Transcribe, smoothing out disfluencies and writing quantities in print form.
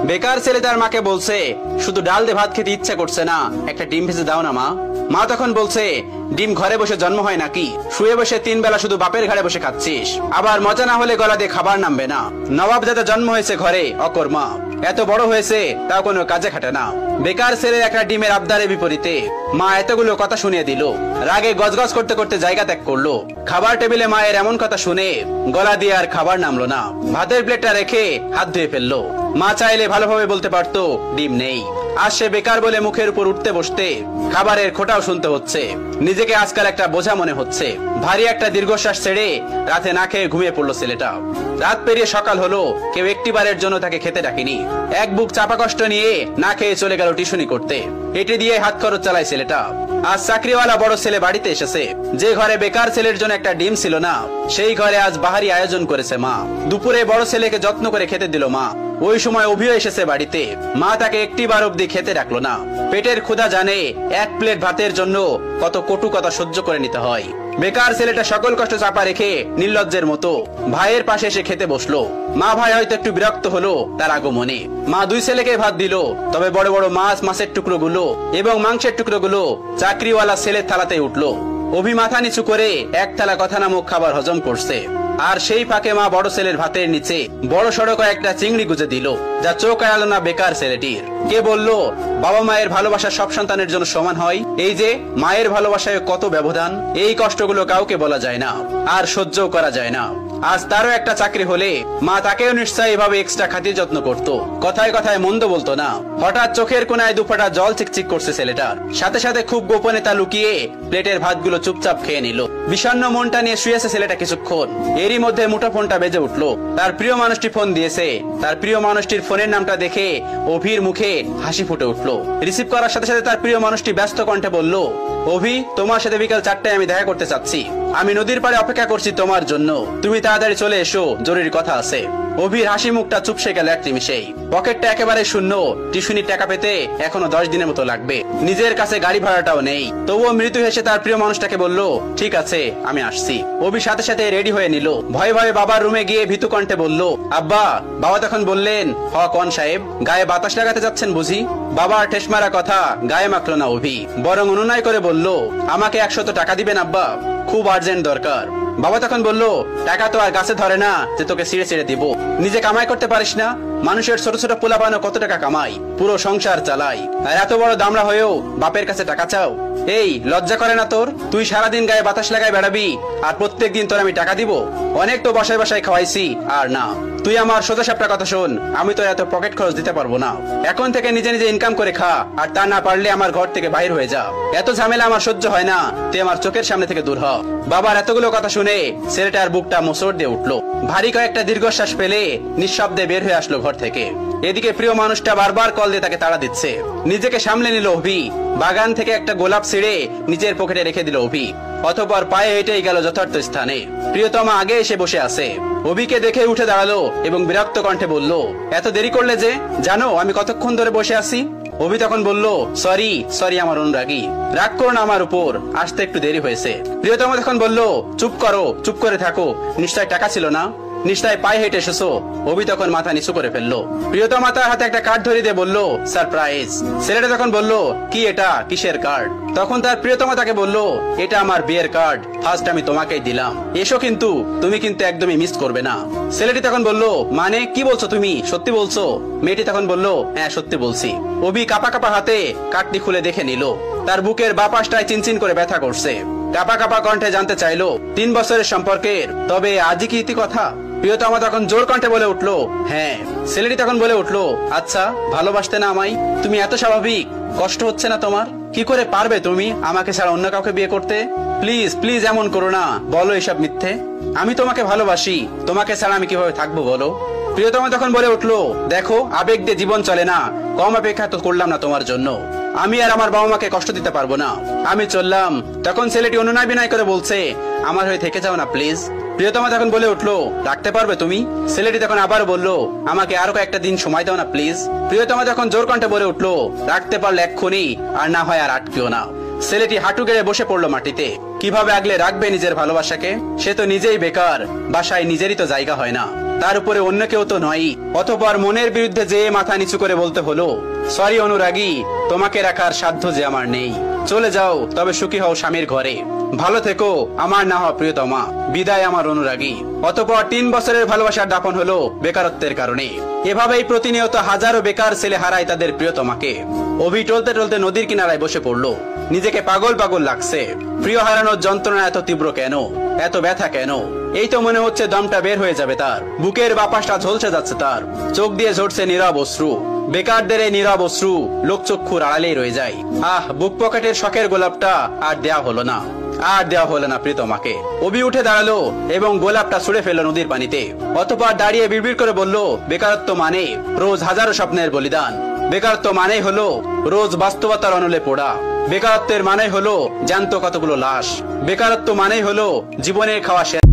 বেকার ছেলে তার মাকে বলছে, শুধু ডাল দিয়ে ভাত খেতে ইচ্ছা করছে না, একটা ডিম ভেজে দাও না মা। মা তখন বলছে, ডিম ঘরে বসে জন্ম হয় নাকি? শুয়ে বসে 3 বেলা শুধু বাপের ঘাড়ে বসে খাচ্ছিস, আবার মজা না হলে গলা দিয়ে খাবার নামবে না। নবাব যাতে জন্ম হয়েছে ঘরে অকর্মা, এত বড় হয়েছে তাও কোনো কাজে খাটে না। বেকার ছেলে একটা ডিমের আবদারের বিপরীতে মা এতগুলো কথা শুনিয়ে দিল। রাগে গজগজ করতে করতে জায়গা ত্যাগ করলো। খাবার টেবিলে মায়ের এমন কথা শুনে গলা দিয়ে আর খাবার নামলো না। ভাতের প্লেটটা রেখে হাত ধুয়ে ফেললো। মা চাইলে ভালোভাবে বলতে পারতো ডিম নেই। আজ সে বেকার বলে মুখের উপর উঠতে বসতে খাবারের খোঁটাও শুনতে হচ্ছে। নিজেকে আজকাল একটা বোঝা মনে হচ্ছে। ভারী একটা দীর্ঘশ্বাস ছেড়ে রাতে না খেয়ে ঘুমিয়ে পড়লো ছেলেটা। রাত পেরিয়ে সকাল হলো, কেউ একটিবারের জন্য তাকে খেতে ডাকেনি। এক বুক চাপা কষ্ট নিয়ে না খেয়ে চলে গেল টিউশনি করতে। এটি দিয়ে হাত খরচ চালায় ছেলেটা। আজ চাকরিওয়ালা বড় ছেলে বাড়িতে এসেছে। যে ঘরে বেকার ছেলের জন্য একটা ডিম ছিল না, সেই ঘরে আজ বাহারি আয়োজন করেছে মা। দুপুরে বড় ছেলেকে যত্ন করে খেতে দিল মা। ওই সময় অভিও এসেছে বাড়িতে। মা তাকে একটিবার অব্দি খেতে রাখলো না। পেটের ক্ষুধা জানে এক প্লেট ভাতের জন্য কত কটু কথা সহ্য করে নিতে হয়। বেকার ছেলেটা সকল কষ্ট চাপা রেখে নির্লজ্জের মতো ভাইয়ের পাশে এসে খেতে বসলো। মা ভাই হয়তো একটু বিরক্ত হলো তার আগমনে। মা 2 ছেলেকে ভাত দিল, তবে বড় বড় মাছের টুকরো গুলো এবং মাংসের টুকরো গুলো চাকরিওয়ালা ছেলের থালাতে উঠলো। অভি মাথা নিচু করে এক থালা কথা নামক খাবার হজম করছে। আর সেই ফাঁকে মা বড় ছেলের ভাতের নিচে বড় সড়ক একটা চিংড়ি গুজে দিল, যা চোখ এড়ালো না বেকার ছেলেটির। কে বলল বাবা মায়ের ভালোবাসা সব সন্তানের জন্য সমান হয়? এই যে মায়ের ভালোবাসায় কত ব্যবধান, এই কষ্টগুলো কাউকে বলা যায় না, আর সহ্যও করা যায় না। আজ তারও একটা চাকরি হলে মা তাকেও নিশ্চয়ই এভাবে এক্সট্রা খাতির যত্ন করত। কথায় কথায় মন্দ বলতো না। হঠাৎ চোখের কোনায় দুফোঁটা জল চিকচিক করছে ছেলেটার। সাথে সাথে খুব গোপনে তা লুকিয়ে প্লেটের ভাতগুলো চুপচাপ খেয়ে নিল। বিষণ্ণ মনটা নিয়ে শুয়েছে ছেলেটা কিছুক্ষণ। এরই মধ্যে মুঠোফোনটা বেজে উঠলো। তার প্রিয় মানুষটি ফোন দিয়েছে। তার প্রিয় মানুষটির ফোনের নামটা দেখে অভির মুখে হাসি ফুটে উঠলো। রিসিভ করার সাথে সাথে তার প্রিয় মানুষটি ব্যস্ত কণ্ঠে বলল, অভি, তোমার সাথে বিকাল 4টায় আমি দেখা করতে চাচ্ছি। আমি নদীর পাড়ে অপেক্ষা করছি তোমার জন্য। তুমি তাড়াতাড়ি চলে এসো, জরুরি কথা আছে। অভির হাসি মুখটা চুপসে গেল এক নিমিষেই। পকেটটা একেবারে শূন্য। টিউশনির টাকা পেতে এখনো 10 দিনের মতো লাগবে। নিজের কাছে গাড়ি ভাড়াটাও নেই। তবুও মৃত্যু হেসে তার প্রিয় মানুষটাকে বলল, ঠিক আছে, আমি আসছি। অভি সাথে সাথে রেডি হয়ে নিল। ভয়ে ভয়ে বাবার রুমে গিয়ে ভীতু কণ্ঠে বলল, আব্বা। বাবা তখন বললেন, হ কন সাহেব, গায়ে বাতাস লাগাতে যাচ্ছেন বুঝি? বাবার ঠেস মারা কথা গায়ে মাখলো না অভি, বরং অনুনয় করে বলল, আমাকে 100 টাকা দিবেন আব্বা, খুব আর্জেন্ট দরকার। বাবা তখন বলল, টাকা তো আর গাছে ধরে না যে তোকে ছিঁড়ে ছিঁড়ে দিব। নিজে কামাই করতে পারিস না? মানুষের ছোট ছোট পোলাপানো কত টাকা কামাই, পুরো সংসার চালাই, আর এত বড় দামড়া হয়েও বাপের কাছে টাকা চাও? এই লজ্জা করে না তোর? তুই সারাদিন গায়ে বাতাস লাগায় বেড়াবি, আর প্রত্যেকদিন তোর আমি টাকা দিব? অনেক তো বাসায় বাসায় খাওয়াইছি, আর না। তুই আমার সোজা সাপটা কথা শোন, আমি তো এত পকেট খরচ দিতে পারবো না। এখন থেকে নিজে নিজে ইনকাম করে খা, আর তা না পারলে আমার ঘর থেকে বাইর হয়ে যা। এত ঝামেলা আমার সহ্য হয় না, তুই আমার চোখের সামনে থেকে দূর হ। বাবার এতগুলো কথা শুনে ছেলেটার বুকটা মোচড় দিয়ে উঠলো। ভারী কয়েকটা দীর্ঘশ্বাস ফেলে নিঃশব্দে বের হয়ে আসলো ঘর থেকে। এদিকে প্রিয় মানুষটা বারবার কল দিয়ে তাকে তাড়া দিচ্ছে। নিজেকে সামলে নিল অভি। বাগান থেকে একটা গোলাপ ছিঁড়ে নিজের পকেটে রেখে দিল অভি। অতঃপর পায়ে হেঁটেই গেল যথার্থ স্থানে। প্রিয়তমা আগে এসে বসে আছে। অভিকে দেখে উঠে দাঁড়ালো এবং বিরক্ত কণ্ঠে বলল, এত দেরি করলে যে? জানো আমি কতক্ষণ ধরে বসে আছি? অভি তখন বলল, সরি আমার অনুরাগী, রাগ করো না আমার উপর, আসতে একটু দেরি হয়েছে। প্রিয়তমা তখন বলল, চুপ করো, চুপ করে থাকো, নিশ্চয় টাকা ছিল না? নিশ্চয় পায়ে হেঁটে এসেছো? অভি তখন মাথা নিচু করে ফেললো। প্রিয়তমা তার হাতে একটা কার্ড ধরিয়ে দিয়ে বলল, সারপ্রাইজ। ছেলেটা তখন বলল, কি এটা, কিসের কার্ড? তখন তার প্রিয়তমা তাকে বলল, এটা আমার বিয়ের কার্ড, ফার্স্ট আমি তোমাকেই দিলাম, এসো, কিন্তু তুমি কিন্তু একদমই মিস করবে না। ছেলেটি তখন বলল, মানে কি বলছো তুমি, সত্যি বলছো? মেয়েটি তখন বলল, হ্যাঁ সত্যি বলছি। অভি কাপা কাপা হাতে কার্ডটি খুলে দেখে নিল। তার বুকের বাঁ পাশটায় চিনচিন করে ব্যথা করছে। কাপা কাপা কণ্ঠে জানতে চাইলো, 3 বছরের সম্পর্কের, তবে আজই কি ইতি কথা? প্রিয়তমা তখন জোর কণ্ঠে বলে উঠলো, হ্যাঁ। ছেলেটি তখন বলে উঠলো, আচ্ছা ভালোবাসতে না আমায়? তুমি এত স্বাভাবিক, কষ্ট হচ্ছে না তোমার? কি করে পারবে তুমি আমাকে ছাড়া অন্য কাউকে বিয়ে করতে? প্লিজ প্লিজ এমন করো না, বলো এসব মিথ্যে। আমি তোমাকে ভালোবাসি, তোমাকে ছাড়া আমি কিভাবে থাকবো বলো? প্রিয়তমা তখন বলে উঠলো, দেখো আবেগ দিয়ে জীবন চলে না, কম অপেক্ষা তো করলাম না তোমার জন্য। আমি আর আমার বাবা মাকে কষ্ট দিতে পারবো না, আমি চললাম। তখন ছেলেটি অনুনয় বিনয় করে বলছে, আমার হয়ে থেকে যাও না প্লিজ। প্রিয়তমা তখন বলে উঠলো, রাখতে পারবে তুমি? ছেলেটি তখন আবার বলল, আমাকে আরো কয়েকটা দিন সময় দাও না প্লিজ। প্রিয়তমা তখন জোর কণ্ঠে বলে উঠলো, রাখতে পারলে এক্ষুনি, আর না হয় আর আটকিও না। ছেলেটি হাঁটু গেড়ে বসে পড়লো মাটিতে। কিভাবে আগলে রাখবে নিজের ভালোবাসাকে? সে তো নিজেই বেকার, বাসায় নিজেরই তো জায়গা হয় না। তার উপরে অন্য কেউ তো নয়। অতঃপর মনের বিরুদ্ধে যে মাথা নিচু করে বলতে হলো, সরি অনুরাগী, তোমাকে রাখার সাধ্য যে আমার নেই। চলে যাও, তবে সুখী হও স্বামীর ঘরে। ভালো থেকো আমার না হওয়া প্রিয়তমা। বিদায় আমার অনুরাগী। অতঃপর 3 বছরের ভালোবাসার দাপন হলো বেকারত্বের কারণে। এভাবেই প্রতিনিয়ত হাজারো বেকার ছেলে হারায় তাদের প্রিয়তমাকে। অভি টলতে টলতে নদীর কিনারায় বসে পড়লো। নিজেকে পাগল পাগল লাগছে। প্রিয় হারানোর যন্ত্রণা এত তীব্র কেন, এত ব্যথা কেন? এই তো মনে হচ্ছে দমটা বের হয়ে যাবে তার। বুকের বাপাসটা ঝলসে যাচ্ছে তার। চোখ দিয়ে ঝরছে নীরব অশ্রু। বেকারদের এই নীরব অশ্রু লোকচক্ষুর আড়ালেই রয়ে যায়। বুক পকেটের শখের গোলাপটা আর দেয়া হলো না, আর দেওয়া হলো না প্রীতমাকে। অভি উঠে দাঁড়ালো এবং গোলাপটা ছুঁড়ে ফেললো নদীর পানিতে। অতঃপর দাঁড়িয়ে বিড়বিড় করে বলল, বেকারত্ব মানে রোজ হাজারো স্বপ্নের বলিদান। বেকারত্ব মানে হলো রোজ বাস্তবতার অনলে পোড়া। বেকারত্বের মানে হলো জ্যান্ত কতগুলো লাশ। বেকারত্ব মানে হলো জীবনের খাওয়া শেষ।